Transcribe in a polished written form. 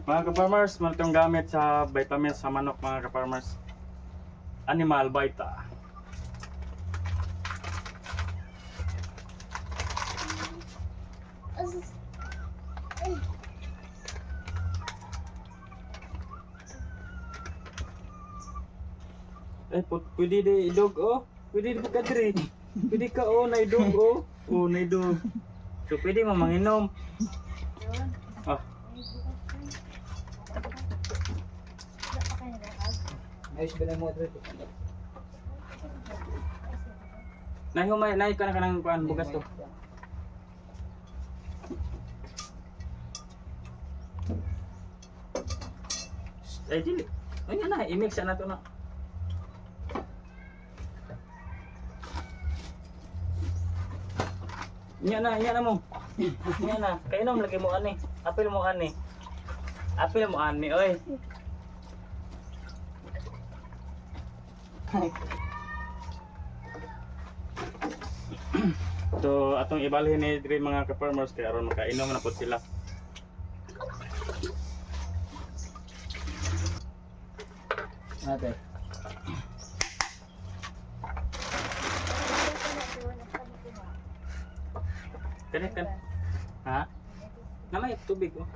Mga ka-farmers, itong gamit sa vitamins sa manok mga ka-farmers. Animal Vita. Pwede di idog oh. Pwede di ka diri. Pwede ka oh na idog oh. Oh na idog. So pwede mo manginom. Ah. Ayos ba na mo dito? Nahi ka na kanang kuan bugas to. Ay dili. Ano na i-mix na to na. Nya na mo. Nya na. Kainom lagi mo ani. Apil mo ani. Apil mo ani oy. So atong ibalhin ni diri mga ka-farmers kay aron makainom na pud sila. Ate. Kani kan. Ha? Namay tubig oh.